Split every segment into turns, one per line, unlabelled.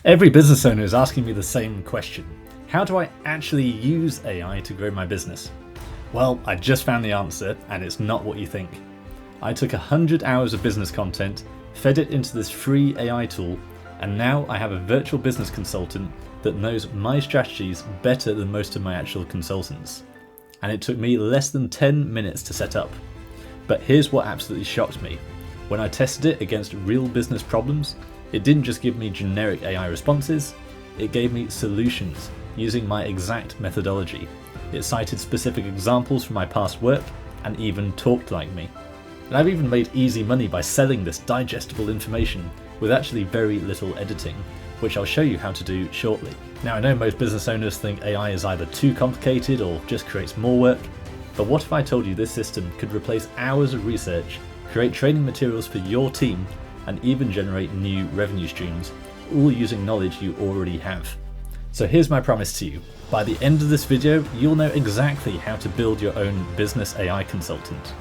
Every business owner is asking me the same question. How do I actually use AI to grow my business? Well, I just found the answer, and it's not what you think. I took 100 hours of business content, fed it into this free AI tool, and now I have a virtual business consultant that knows my strategies better than most of my actual consultants. And it took me less than 10 minutes to set up. But here's what absolutely shocked me. When I tested it against real business problems, it didn't just give me generic AI responses, it gave me solutions using my exact methodology. It cited specific examples from my past work and even talked like me. And I've even made easy money by selling this digestible information with actually very little editing, which I'll show you how to do shortly. Now, I know most business owners think AI is either too complicated or just creates more work, but what if I told you this system could replace hours of research, create training materials for your team, and even generate new revenue streams, all using knowledge you already have? So here's my promise to you. By the end of this video, you'll know exactly how to build your own business AI consultant.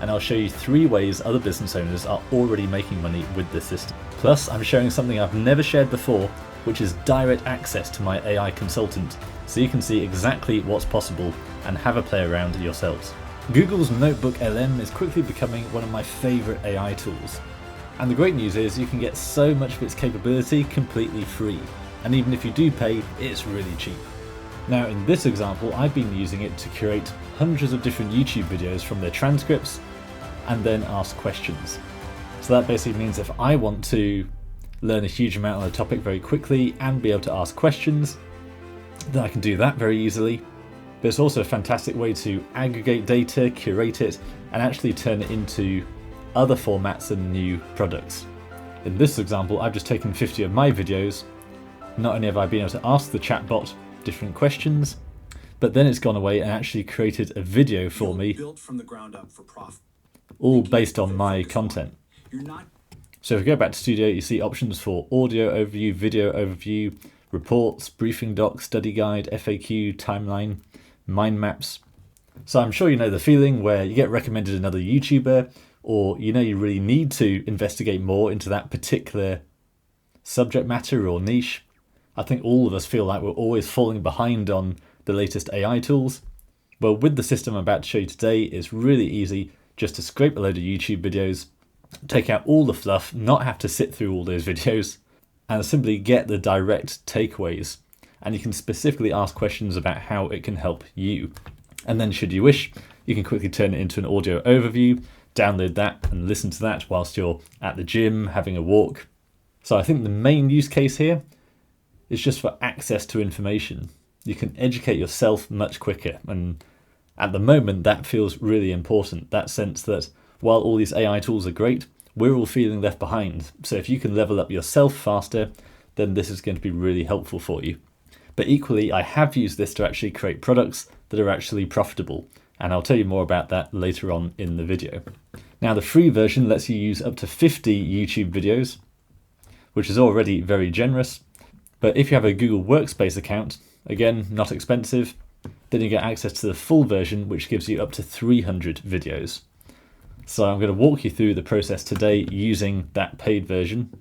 And I'll show you 3 ways other business owners are already making money with this system. Plus, I'm showing something I've never shared before, which is direct access to my AI consultant, so you can see exactly what's possible and have a play around yourselves. Google's NotebookLM is quickly becoming one of my favorite AI tools. And the great news is you can get so much of its capability completely free. And even if you do pay, it's really cheap. Now, in this example, I've been using it to curate hundreds of different YouTube videos from their transcripts and then ask questions. So that basically means if I want to learn a huge amount on a topic very quickly and be able to ask questions, then I can do that very easily. But it's also a fantastic way to aggregate data, curate it, and actually turn it into other formats and new products. In this example, I've just taken 50 of my videos. Not only have I been able to ask the chatbot different questions, but then it's gone away and actually created a video for me,
built from the ground up for profit,
all based on my content. So if we go back to Studio, you see options for audio overview, video overview, reports, briefing doc, study guide, FAQ, timeline, mind maps. So I'm sure you know the feeling where you get recommended another YouTuber, or you know you really need to investigate more into that particular subject matter or niche. I think all of us feel like we're always falling behind on the latest AI tools. Well, with the system I'm about to show you today, it's really easy just to scrape a load of YouTube videos, take out all the fluff, not have to sit through all those videos, and simply get the direct takeaways. And you can specifically ask questions about how it can help you. And then should you wish, you can quickly turn it into an audio overview, download that and listen to that whilst you're at the gym, having a walk. So I think the main use case here is just for access to information. You can educate yourself much quicker. And at the moment, that feels really important. That sense that while all these AI tools are great, we're all feeling left behind. So if you can level up yourself faster, then this is going to be really helpful for you. But equally, I have used this to actually create products that are actually profitable. And I'll tell you more about that later on in the video. Now, the free version lets you use up to 50 YouTube videos, which is already very generous. But if you have a Google Workspace account, again, not expensive, then you get access to the full version, which gives you up to 300 videos. So I'm going to walk you through the process today using that paid version.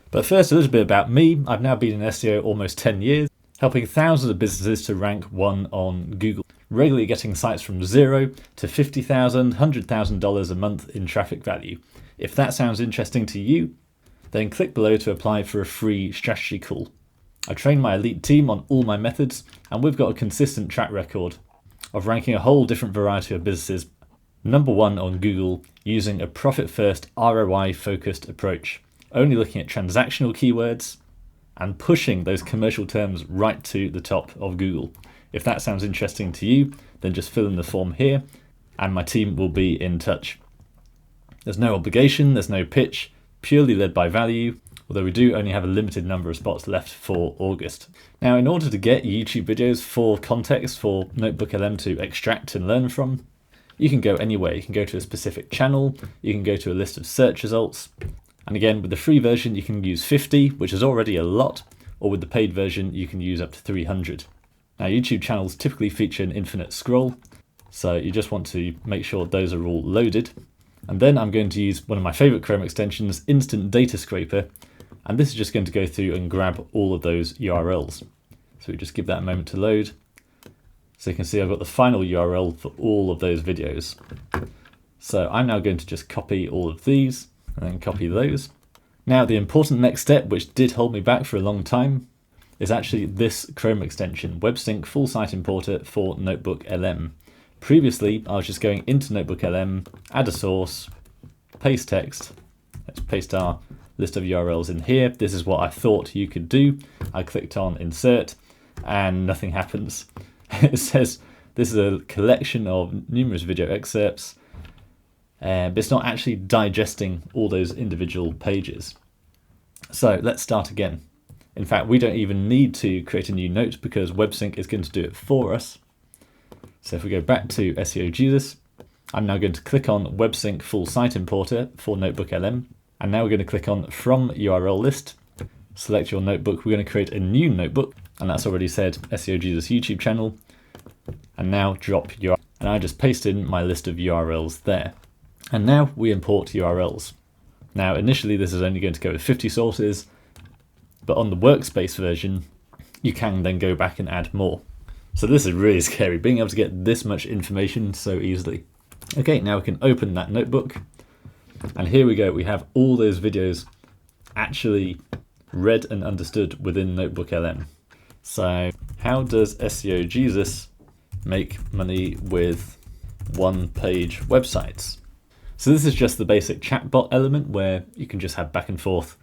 But first, a little bit about me. I've now been in SEO almost 10 years, helping thousands of businesses to rank 1 on Google, regularly getting sites from $0 to $50,000, $100,000 a month in traffic value. If that sounds interesting to you, then click below to apply for a free strategy call. I train my elite team on all my methods, and we've got a consistent track record of ranking a whole different variety of businesses #1 on Google using a profit-first, ROI-focused approach, only looking at transactional keywords and pushing those commercial terms right to the top of Google. If that sounds interesting to you, then just fill in the form here and my team will be in touch. There's no obligation, there's no pitch, purely led by value, although we do only have a limited number of spots left for August. Now, in order to get YouTube videos for context for NotebookLM to extract and learn from, you can go anywhere. You can go to a specific channel, you can go to a list of search results, and again, with the free version, you can use 50, which is already a lot, or with the paid version, you can use up to 300. Now, YouTube channels typically feature an infinite scroll, so you just want to make sure those are all loaded. And then I'm going to use one of my favorite Chrome extensions, Instant Data Scraper, And this is just going to go through and grab all of those URLs. So we just give that a moment to load. So you can see I've got the final URL for all of those videos. So I'm now going to just copy all of these and then copy those. Now the important next step, which did hold me back for a long time, is actually this Chrome extension, WebSync Full Site Importer for NotebookLM. Previously, I was just going into NotebookLM, add a source, paste text. Let's paste our list of URLs in here. This is what I thought you could do. I clicked on insert and nothing happens. It says this is a collection of numerous video excerpts, but it's not actually digesting all those individual pages. So let's start again. In fact, we don't even need to create a new note because WebSync is going to do it for us. So if we go back to SEO Jesus, I'm now going to click on WebSync Full Site Importer for NotebookLM. And now we're going to click on From URL List, select your notebook. We're going to create a new notebook, and that's already said SEO Jesus YouTube channel. And now drop URL. And I just paste in my list of URLs there. And now we import URLs. Now initially this is only going to go with 50 sources, but on the workspace version, you can then go back and add more. So this is really scary, being able to get this much information so easily. Okay, now we can open that notebook. And here we go, we have all those videos actually read and understood within NotebookLM. So how does SEO Jesus make money with one-page websites? So this is just the basic chatbot element where you can just have back and forth,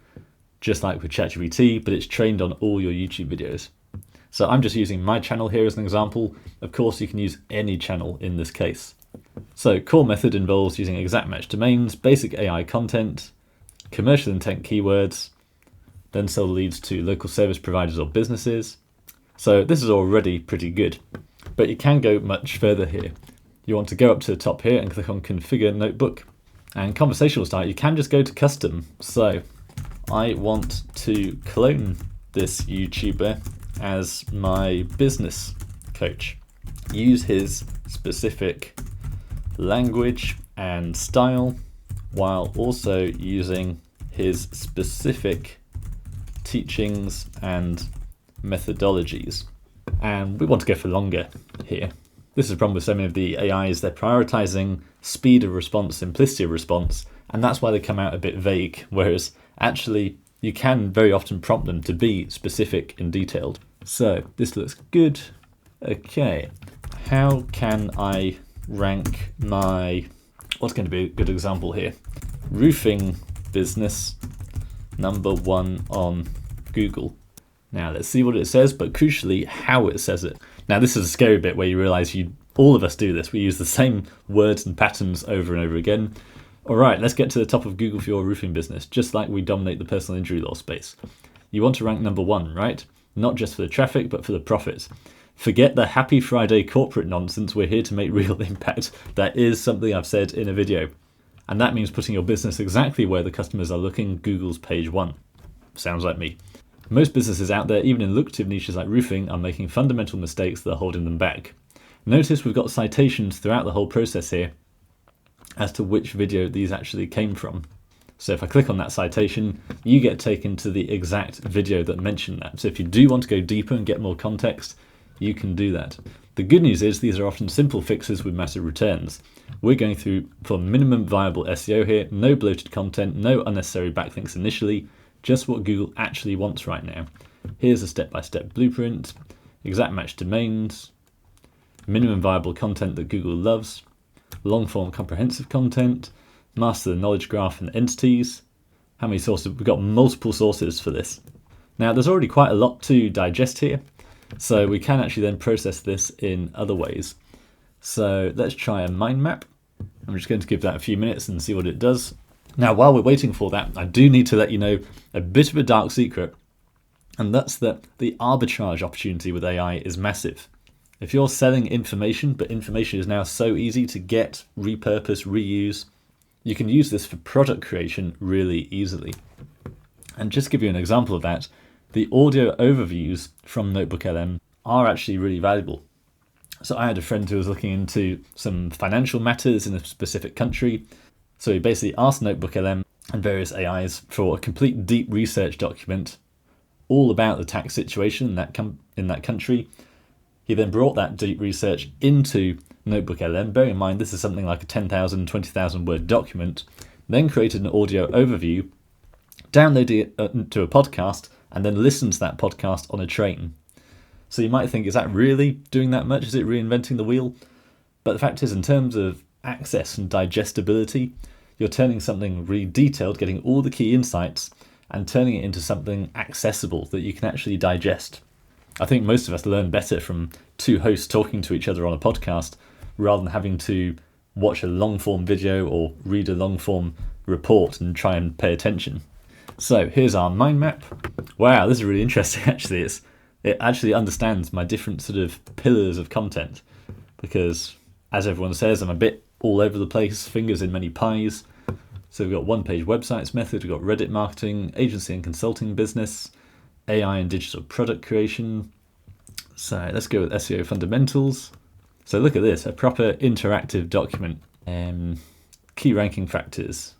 just like with ChatGPT, but it's trained on all your YouTube videos. So I'm just using my channel here as an example. Of course, you can use any channel in this case. So core method involves using exact match domains, basic AI content, commercial intent keywords, then sell leads to local service providers or businesses. So this is already pretty good, but you can go much further here. You want to go up to the top here and click on Configure Notebook. And conversational style, you can just go to custom. So I want to clone this YouTuber as my business coach. Use his specific language and style while also using his specific teachings and methodologies. And we want to go for longer here. This is a problem with so many of the AIs. They're prioritizing speed of response, simplicity of response, and that's why they come out a bit vague, whereas actually you can very often prompt them to be specific and detailed. So this looks good. Okay, how can I rank my, what's going to be a good example here? Roofing business #1 on Google. Now let's see what it says, but crucially how it says it. Now this is a scary bit where you realize all of us do this. We use the same words and patterns over and over again. All right, let's get to the top of Google for your roofing business, just like we dominate the personal injury law space. You want to rank #1, right? Not just for the traffic, but for the profits. Forget the Happy Friday corporate nonsense. We're here to make real impact. That is something I've said in a video. And that means putting your business exactly where the customers are looking, Google's page 1. Sounds like me. Most businesses out there, even in lucrative niches like roofing, are making fundamental mistakes that are holding them back. Notice we've got citations throughout the whole process here as to which video these actually came from. So if I click on that citation, you get taken to the exact video that mentioned that. So if you do want to go deeper and get more context, you can do that. The good news is these are often simple fixes with massive returns. We're going through for minimum viable SEO here, no bloated content, no unnecessary backlinks initially, just what Google actually wants right now. Here's a step-by-step blueprint, exact match domains, minimum viable content that Google loves, long-form comprehensive content, master the knowledge graph and entities. How many sources? We've got multiple sources for this. Now there's already quite a lot to digest here, so we can actually then process this in other ways. So let's try a mind map. I'm just going to give that a few minutes and see what it does. Now, while we're waiting for that, I do need to let you know a bit of a dark secret, and that's that the arbitrage opportunity with AI is massive. If you're selling information, but information is now so easy to get, repurpose, reuse, you can use this for product creation really easily. And just to give you an example of that, the audio overviews from NotebookLM are actually really valuable. So I had a friend who was looking into some financial matters in a specific country. So he basically asked NotebookLM and various AIs for a complete deep research document all about the tax situation in that country. He then brought that deep research into NotebookLM. Bear in mind, this is something like a 10,000, 20,000 word document. Then created an audio overview, downloaded it to a podcast, and then listened to that podcast on a train. So you might think, is that really doing that much? Is it reinventing the wheel? But the fact is, in terms of access and digestibility, you're turning something really detailed, getting all the key insights, and turning it into something accessible that you can actually digest. I think most of us learn better from two hosts talking to each other on a podcast rather than having to watch a long form video or read a long form report and try and pay attention. So here's our mind map. Wow, this is really interesting actually. It actually understands my different sort of pillars of content because, as everyone says, I'm a bit all over the place, fingers in many pies. So we've got one-page websites method, we've got Reddit marketing, agency and consulting business, AI and digital product creation. So let's go with SEO fundamentals. So look at this, a proper interactive document. Key ranking factors.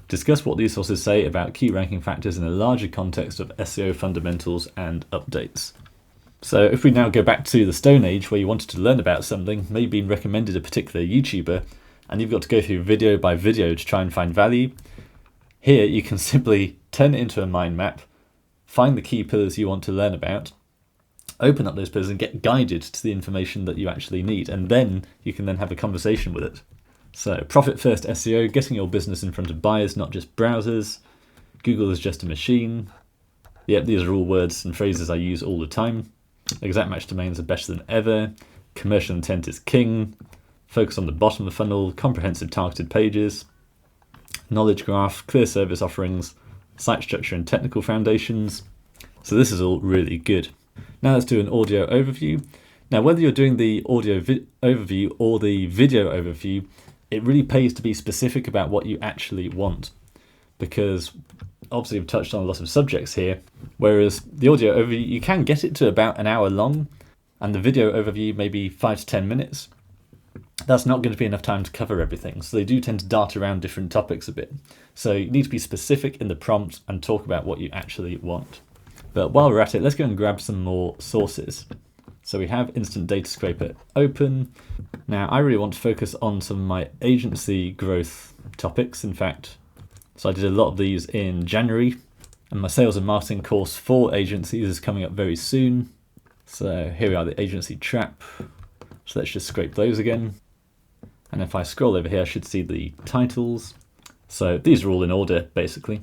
Discuss what these sources say about key ranking factors in a larger context of SEO fundamentals and updates. So if we now go back to the Stone Age where you wanted to learn about something, maybe been recommended a particular YouTuber, and you've got to go through video by video to try and find value, here you can simply turn it into a mind map, find the key pillars you want to learn about, open up those pillars and get guided to the information that you actually need, and then you can then have a conversation with it. So profit first SEO, getting your business in front of buyers, not just browsers. Google is just a machine. Yep, these are all words and phrases I use all the time. Exact match domains are better than ever. Commercial intent is king. Focus on the bottom of the funnel. Comprehensive targeted pages. Knowledge graph. Clear service offerings. Site structure and technical foundations. So this is all really good. Now let's do an audio overview. Now whether you're doing the audio overview or the video overview, it really pays to be specific about what you actually want, because obviously we've touched on a lot of subjects here, whereas the audio overview, you can get it to about an hour long, and the video overview maybe 5 to 10 minutes. That's not going to be enough time to cover everything, so they do tend to dart around different topics a bit. So you need to be specific in the prompt and talk about what you actually want. But while we're at it, let's go and grab some more sources. So we have Instant Data Scraper open. Now I really want to focus on some of my agency growth topics, in fact. So I did a lot of these in January, and my sales and marketing course for agencies is coming up very soon. So here we are, the agency trap. So let's just scrape those again. And if I scroll over here, I should see the titles. So these are all in order, basically.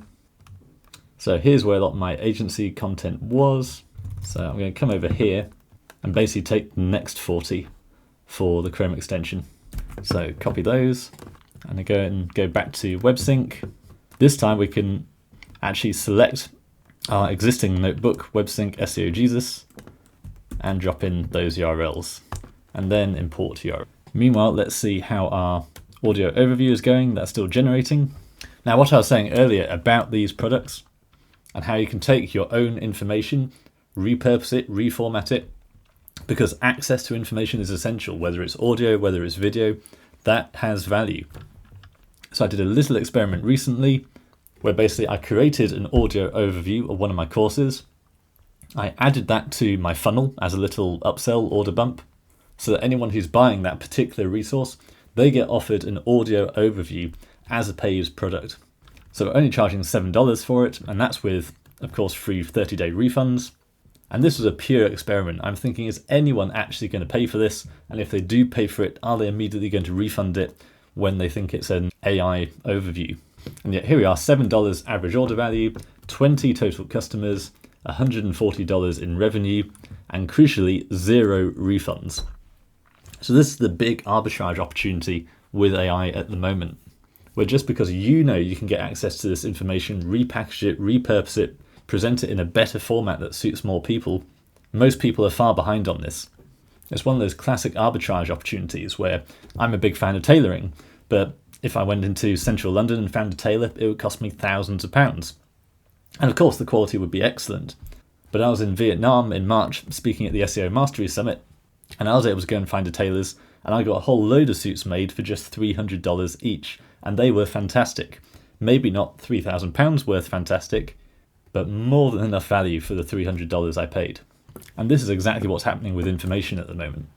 So here's where a lot of my agency content was. So I'm going to come over here and basically take the next 40 for the Chrome extension. So copy those, and I go back to WebSync. This time we can actually select our existing notebook, WebSync SEO Jesus, and drop in those URLs, and then import URL. Meanwhile, let's see how our audio overview is going. That's still generating. Now, what I was saying earlier about these products and how you can take your own information, repurpose it, reformat it, because access to information is essential, whether it's audio, whether it's video, that has value. So I did a little experiment recently where basically I created an audio overview of one of my courses. I added that to my funnel as a little upsell order bump, so that anyone who's buying that particular resource, they get offered an audio overview as a paid product. So we're only charging $7 for it, and that's with, of course, free 30-day refunds. And this was a pure experiment. I'm thinking, is anyone actually going to pay for this? And if they do pay for it, are they immediately going to refund it when they think it's an AI overview? And yet here we are, $7 average order value, 20 total customers, $140 in revenue, and crucially, 0 refunds. So this is the big arbitrage opportunity with AI at the moment, where just because you know you can get access to this information, repackage it, repurpose it, present it in a better format that suits more people, most people are far behind on this. It's one of those classic arbitrage opportunities where I'm a big fan of tailoring, but if I went into central London and found a tailor, it would cost me thousands of pounds. And of course the quality would be excellent. But I was in Vietnam in March speaking at the SEO Mastery Summit, and I was able to go and find a tailor's, and I got a whole load of suits made for just $300 each, and they were fantastic. Maybe not £3,000 worth fantastic, but more than enough value for the $300 I paid. And this is exactly what's happening with information at the moment.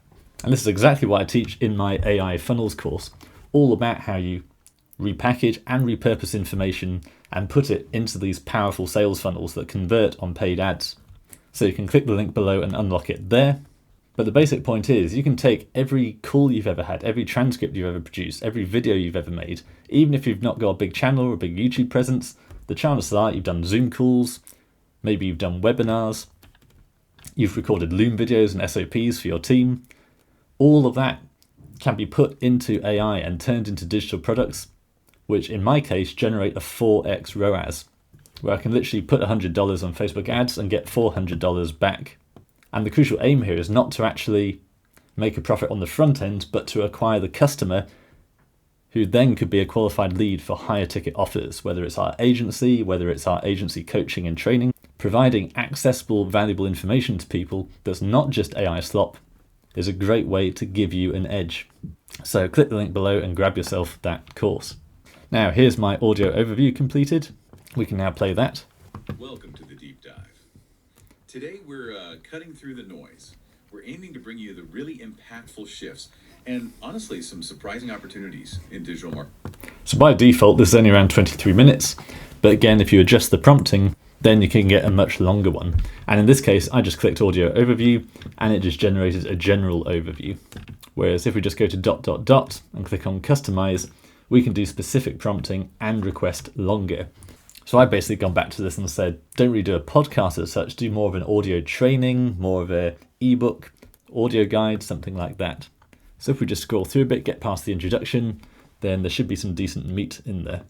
And this is exactly what I teach in my AI funnels course, all about how you repackage and repurpose information and put it into these powerful sales funnels that convert on paid ads. So you can click the link below and unlock it there. But the basic point is you can take every call you've ever had, every transcript you've ever produced, every video you've ever made, even if you've not got a big channel or a big YouTube presence, the chances are you've done Zoom calls, maybe you've done webinars, you've recorded Loom videos and SOPs for your team. All of that can be put into AI and turned into digital products, which in my case generate a 4x ROAS, where I can literally put $100 on Facebook ads and get $400 back. And the crucial aim here is not to actually make a profit on the front end, but to acquire the customer who then could be a qualified lead for higher ticket offers, whether it's our agency, whether it's our agency coaching and training. Providing accessible, valuable information to people that's not just AI slop is a great way to give you an edge. So click the link below and grab yourself that course. Now here's my audio overview completed. We can now play that.
Welcome to the deep dive. Today we're cutting through the noise. We're aiming to bring you the really impactful shifts and honestly some surprising opportunities in digital marketing.
So by default this is only around 23 minutes, but again if you adjust the prompting then you can get a much longer one. And in this case I just clicked audio overview and it just generated a general overview. Whereas if we just go to ... and click on customize, we can do specific prompting and request longer. So I've basically gone back to this and said, don't really do a podcast as such, do more of an audio training, more of a ebook, audio guide, something like that. So if we just scroll through a bit, get past the introduction, then there should be some decent meat in there.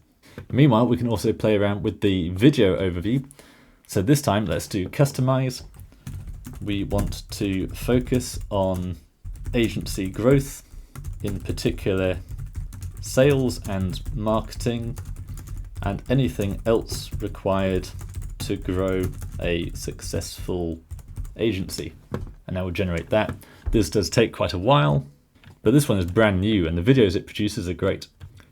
Meanwhile, we can also play around with the video overview. So this time, let's do customize. We want to focus on agency growth, in particular sales and marketing, and anything else required to grow a successful agency. And now we'll generate that. This does take quite a while, but this one is brand new and the videos it produces are great.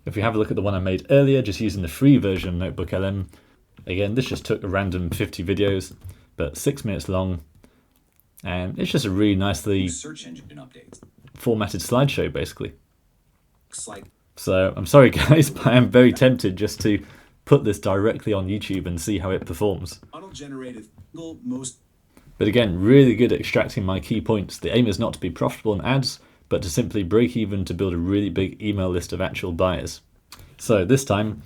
If we have a look at the one I made earlier, just using the free version of NotebookLM, again, this just took a random 50 videos, but 6 minutes long. And it's just a really nicely
Search engine updates.
formatted slideshow, basically.
Slide.
So I'm sorry guys, but I am very tempted just to put this directly on YouTube and see how it performs.
Auto-generated most.
But again, really good at extracting my key points. The aim is not to be profitable on ads, but to simply break even to build a really big email list of actual buyers. So this time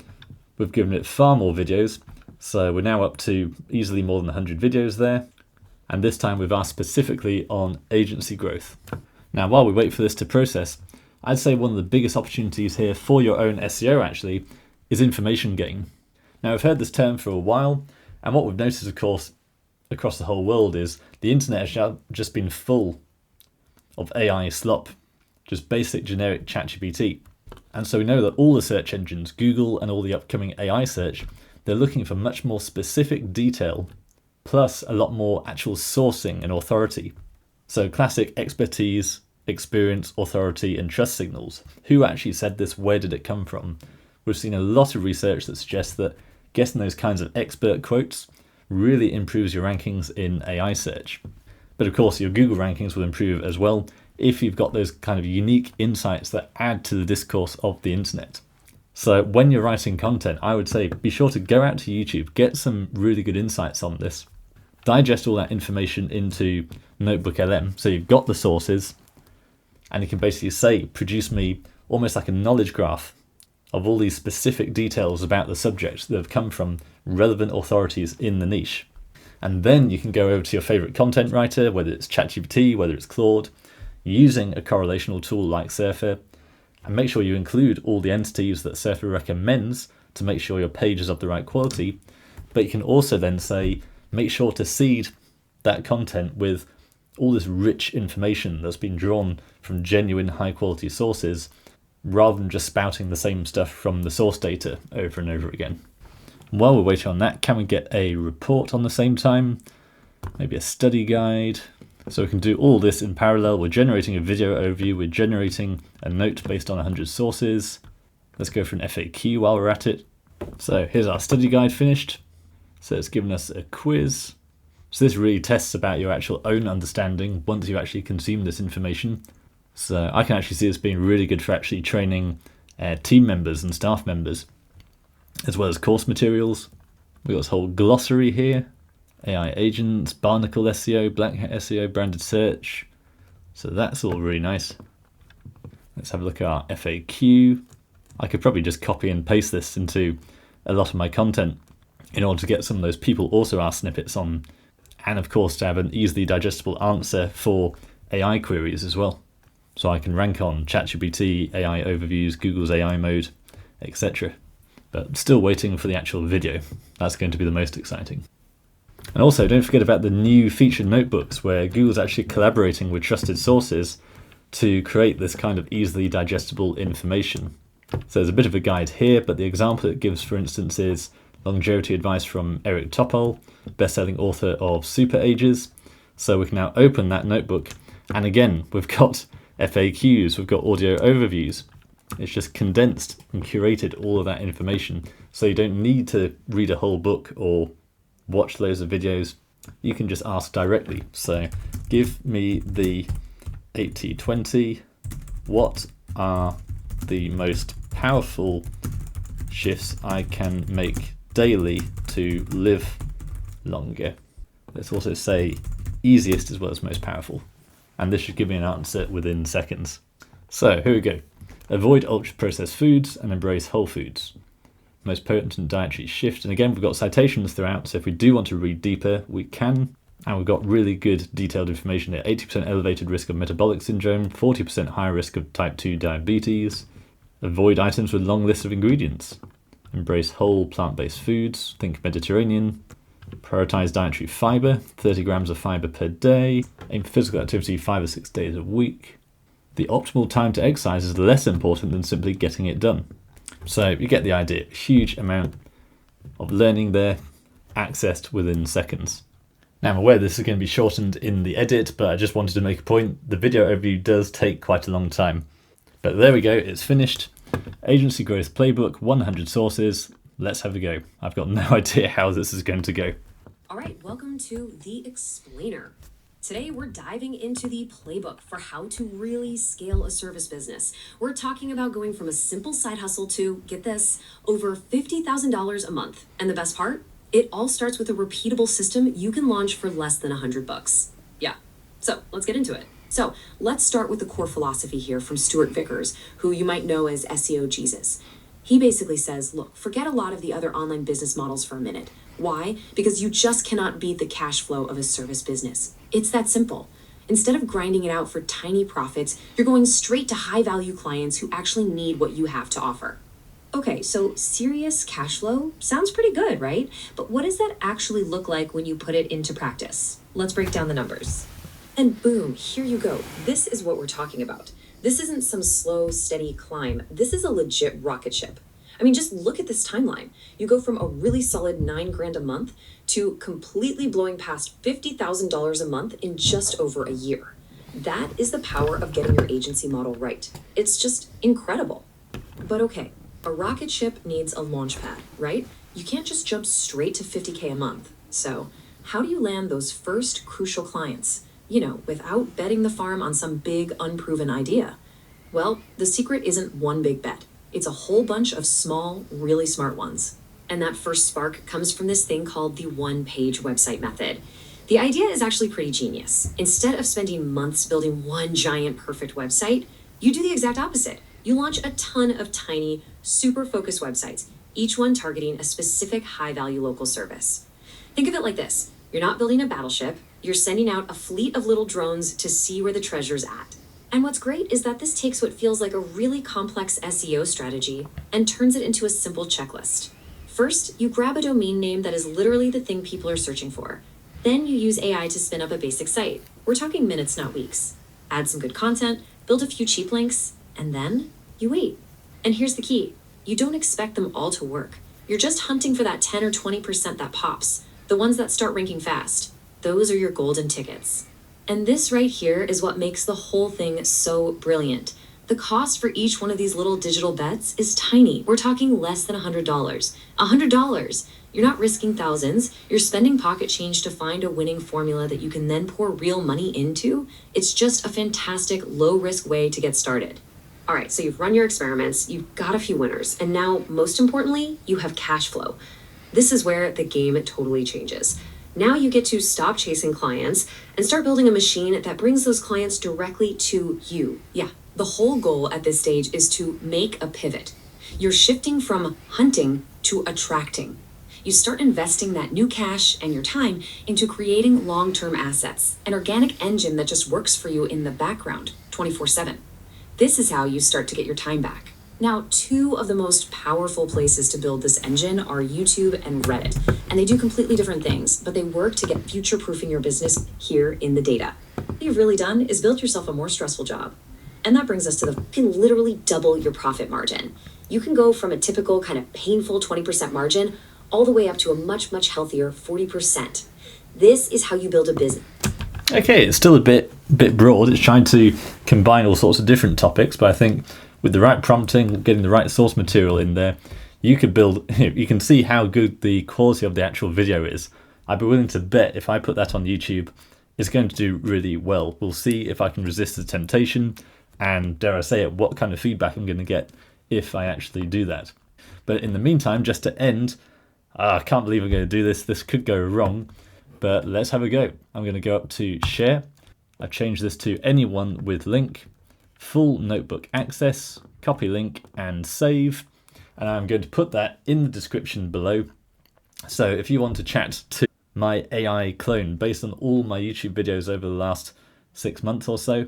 we've given it far more videos. So we're now up to easily more than 100 videos there. And this time we've asked specifically on agency growth. Now, while we wait for this to process, I'd say one of the biggest opportunities here for your own SEO actually is information gain. Now, I've heard this term for a while, and what we've noticed, of course, across the whole world is the internet has just been full of AI slop, just basic generic ChatGPT. And so we know that all the search engines, Google and all the upcoming AI search, they're looking for much more specific detail, plus a lot more actual sourcing and authority. So classic expertise, experience, authority, and trust signals. Who actually said this? Where did it come from? We've seen a lot of research that suggests that getting those kinds of expert quotes really improves your rankings in AI search. But of course, your Google rankings will improve as well if you've got those kind of unique insights that add to the discourse of the internet. So when you're writing content, I would say be sure to go out to YouTube, get some really good insights on this, digest all that information into NotebookLM. So you've got the sources, and you can basically say, produce me almost like a knowledge graph of all these specific details about the subject that have come from relevant authorities in the niche. And then you can go over to your favorite content writer, whether it's ChatGPT, whether it's Claude, using a correlational tool like Surfer, and make sure you include all the entities that Surfer recommends to make sure your page is of the right quality. But you can also then say, make sure to seed that content with all this rich information that's been drawn from genuine high quality sources, rather than just spouting the same stuff from the source data over and over again. While we're waiting on that, can we get a report on the same time? Maybe a study guide. So we can do all this in parallel. We're generating a video overview. We're generating a note based on 100 sources. Let's go for an FAQ while we're at it. So here's our study guide finished. So it's given us a quiz. So this really tests about your actual own understanding once you actually consume this information. So I can actually see this being really good for actually training team members and staff members, as well as course materials. We've got this whole glossary here, AI agents, Barnacle SEO, Black Hat SEO, branded search. So that's all really nice. Let's have a look at our FAQ. I could probably just copy and paste this into a lot of my content in order to get some of those people also ask snippets on, and of course to have an easily digestible answer for AI queries as well. So I can rank on ChatGPT, AI overviews, Google's AI mode, etc. But still waiting for the actual video. That's going to be the most exciting. And also don't forget about the new featured notebooks where Google's actually collaborating with trusted sources to create this kind of easily digestible information. So there's a bit of a guide here, but the example it gives, for instance, is longevity advice from Eric Topol, best-selling author of Super Ages. So we can now open that notebook, and again, we've got FAQs, we've got audio overviews. It's just condensed and curated all of that information. So you don't need to read a whole book or watch loads of videos. You can just ask directly. So give me the 80-20. What are the most powerful shifts I can make daily to live longer? Let's also say easiest as well as most powerful. And this should give me an answer within seconds. So here we go. Avoid ultra-processed foods and embrace whole foods. Most potent dietary shift. And again, we've got citations throughout, so if we do want to read deeper, we can. And we've got really good detailed information here. 80% elevated risk of metabolic syndrome, 40% higher risk of type 2 diabetes. Avoid items with long lists of ingredients. Embrace whole plant-based foods. Think Mediterranean. Prioritize dietary fiber, 30 grams of fiber per day. Aim for physical activity 5 or 6 days a week. The optimal time to exercise is less important than simply getting it done. So you get the idea. Huge amount of learning there, accessed within seconds. Now I'm aware this is going to be shortened in the edit, but I just wanted to make a point. The video overview does take quite a long time. But there we go, it's finished. Agency Growth Playbook, 100 sources. Let's have a go. I've got no idea how this is going to go.
All right, welcome to The Explainer. Today, we're diving into the playbook for how to really scale a service business. We're talking about going from a simple side hustle to, get this, over $50,000 a month. And the best part? It all starts with a repeatable system you can launch for less than $100. Yeah, so let's get into it. So let's start with the core philosophy here from Stuart Vickers, who you might know as SEO Jesus. He basically says, look, forget a lot of the other online business models for a minute. Why? Because you just cannot beat the cash flow of a service business. It's that simple. Instead of grinding it out for tiny profits, you're going straight to high-value clients who actually need what you have to offer. Okay, so serious cash flow sounds pretty good, right? But what does that actually look like when you put it into practice? Let's break down the numbers. And boom, here you go. This is what we're talking about. This isn't some slow, steady climb. This is a legit rocket ship. I mean, just look at this timeline. You go from a really solid $9,000 a month to completely blowing past $50,000 a month in just over a year. That is the power of getting your agency model right. It's just incredible. But okay, a rocket ship needs a launch pad, right? You can't just jump straight to $50K a month. So how do you land those first crucial clients? You know, without betting the farm on some big unproven idea? Well, the secret isn't one big bet. It's a whole bunch of small, really smart ones. And that first spark comes from this thing called the one-page website method. The idea is actually pretty genius. Instead of spending months building one giant perfect website, you do the exact opposite. You launch a ton of tiny, super focused websites, each one targeting a specific high-value local service. Think of it like this. You're not building a battleship. You're sending out a fleet of little drones to see where the treasure's at. And what's great is that this takes what feels like a really complex SEO strategy and turns it into a simple checklist. First, you grab a domain name that is literally the thing people are searching for. Then you use AI to spin up a basic site. We're talking minutes, not weeks. Add some good content, build a few cheap links, and then you wait. And here's the key. You don't expect them all to work. You're just hunting for that 10 or 20% that pops, the ones that start ranking fast. Those are your golden tickets. And this right here is what makes the whole thing so brilliant. The cost for each one of these little digital bets is tiny. We're talking less than $100. $100. You're not risking thousands. You're spending pocket change to find a winning formula that you can then pour real money into. It's just a fantastic low-risk way to get started. All right, so you've run your experiments, you've got a few winners, and now, most importantly, you have cash flow. This is where the game totally changes. Now you get to stop chasing clients and start building a machine that brings those clients directly to you. Yeah, the whole goal at this stage is to make a pivot. You're shifting from hunting to attracting. You start investing that new cash and your time into creating long-term assets, an organic engine that just works for you in the background 24/7. This is how you start to get your time back. Now, two of the most powerful places to build this engine are YouTube and Reddit, and they do completely different things, but they work to get future-proofing your business here in the data. What you've really done is build yourself a more stressful job. And that brings us to you can literally double your profit margin. You can go from a typical kind of painful 20% margin all the way up to a much, much healthier 40%. This is how you build a business.
Okay, it's still a bit broad. It's trying to combine all sorts of different topics, but I think with the right prompting, getting the right source material in there, you could build, you can see how good the quality of the actual video is. I'd be willing to bet if I put that on YouTube, it's going to do really well. We'll see if I can resist the temptation and, dare I say it, what kind of feedback I'm going to get if I actually do that. But in the meantime, just to end, I can't believe I'm going to do this. This could go wrong, but let's have a go. I'm going to go up to share. I've changed this to anyone with link, full notebook access, copy link and save. And I'm going to put that in the description below. So if you want to chat to my AI clone based on all my YouTube videos over the last 6 months or so,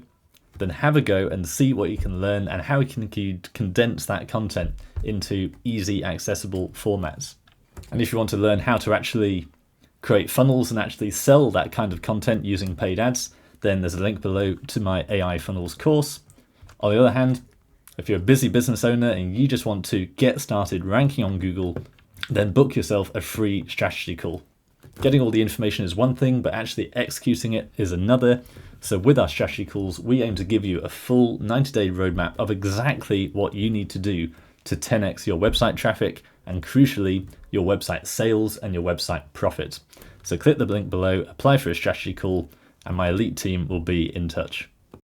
then have a go and see what you can learn and how you can condense that content into easy accessible formats. And if you want to learn how to actually create funnels and actually sell that kind of content using paid ads, then there's a link below to my AI funnels course. On the other hand, if you're a busy business owner and you just want to get started ranking on Google, then book yourself a free strategy call. Getting all the information is one thing, but actually executing it is another. So with our strategy calls, we aim to give you a full 90-day roadmap of exactly what you need to do to 10x your website traffic and, crucially, your website sales and your website profit. So click the link below, apply for a strategy call, and my elite team will be in touch.